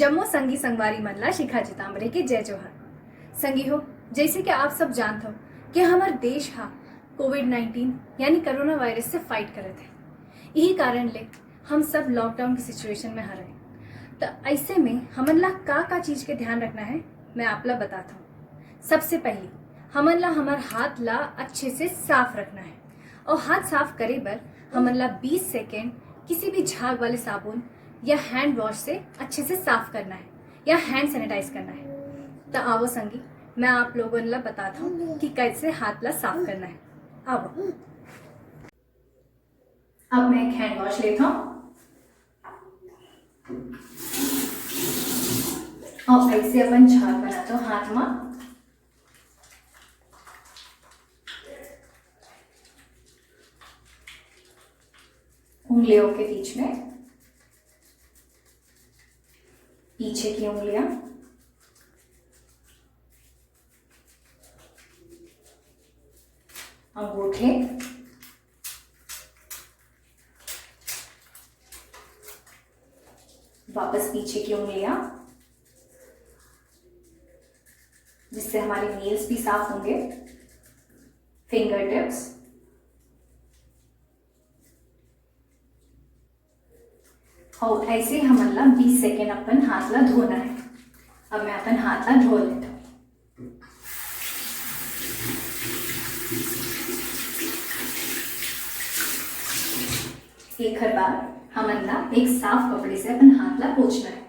जम्मो संगी संगवारी मनला शिखा चितांबरे के जय जोहर। संगी हो, जैसे कि आप सब जानते हो कि हमारे देश हा कोविड-19 यानी कोरोना वायरस से फाइट करे थे। यही कारण ले हम सब लॉकडाउन की सिचुएशन में हर रहे। तो ऐसे में हमन ला का चीज के ध्यान रखना है मैं आप ला बताता हूँ। सबसे पहले हमन ला हमार हाथ ला अच्छे से साफ रखना है और हाथ साफ करे बर हमन ला 20 सेकेंड किसी भी झाग वाले साबुन या हैंड वॉश से अच्छे से साफ करना है या हैंड सैनिटाइज करना है। तो आओ संगी, मैं आप लोगों ला बताता हूँ कि कैसे हाथ ला साफ करना है। आओ, अब मैं एक हैंड वॉश लेता हूँ और ऐसे अपन झाग बनाता हूँ हाथ में। उंगलियों के बीच में, पीछे की उंगलियां, अंगूठे, वापस पीछे की उंगलियां, जिससे हमारे नेल्स भी साफ होंगे, फिंगर टिप्स, और ऐसे हमन ला 20 सेकेंड अपन हाथ ला धोना है। अब मैं अपन हाथ ला धो लेता हूँ। एक हर बार हमन ला एक साफ कपड़े से अपन हाथ ला पोंछना है।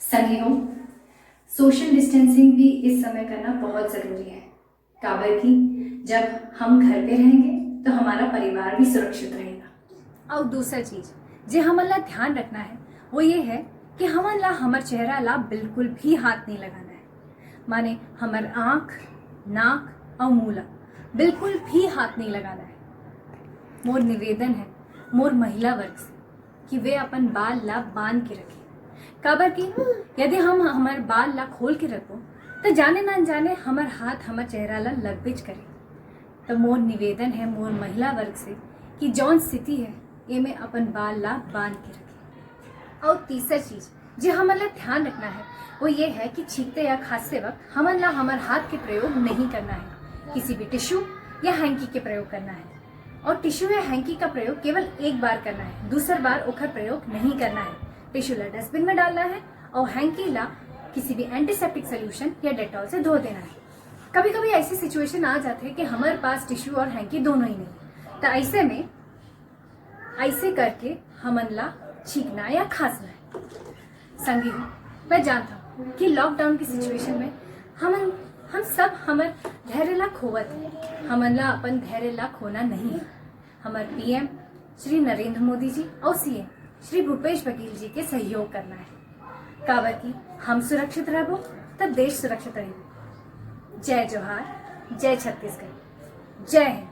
संगी हो, सोशल डिस्टेंसिंग भी इस समय करना बहुत जरूरी है। काबर की जब हम घर पे रहेंगे तो हमारा परिवार भी सुरक्षित रहेगा। और दूसरा चीज जो हमन ला ध्यान रखना है वो ये है कि हमन ला हमार चेहरा ला बिल्कुल भी हाथ नहीं लगाना है। माने हमार आँख, नाक और मुंह ला बिल्कुल भी हाथ नहीं लगाना है। मोर निवेदन है मोर महिला वर्ग से कि वे अपन बाल ला बांध के रखें। काबर की यदि हम हमार बाल ला खोल के रखो तो जाने ना जाने हमार हाथ हमार चेहरा ला लगबिज करे। तो मोर निवेदन है मोर महिला वर्ग से कि जौन स्थिति है ये में अपन बाल ला बांध के रखें। और तीसरा चीज जो हमन ला ध्यान रखना है वो ये है कि छींकते या खांसते वक्त हमन ला हमार हाथ के प्रयोग नहीं करना है। किसी भी टिश्यू या हैंकी के प्रयोग करना है। और टिश्यू या हैंकी का प्रयोग केवल एक बार करना है, दूसर बार ओखर प्रयोग नहीं करना है। टिश्यू ला डस्टबिन में डालना है और हैंकी ला किसी भी एंटीसेप्टिक सोल्यूशन या डेटॉल से धो देना है। कभी कभी ऐसी सिचुएशन आ जाते हैं कि हमारे पास टिश्यू और हैंकी दोनों ही नहीं, तो ऐसे में ऐसे करके हमन ला छींकना या खांसना है। संगी हो, मैं जानता हूँ कि लॉकडाउन की सिचुएशन में हम सब हमार धैर्य ला खोवत है। हमन ला अपन धैर्य ला खोना नहीं है। हमार पीएम श्री नरेंद्र मोदी जी और सीएम श्री भूपेश बघेल जी के सहयोग करना है। काबर की हम सुरक्षित रहो तब देश सुरक्षित रहेगा। जय जोहार, जय छत्तीसगढ़, जय हिंद।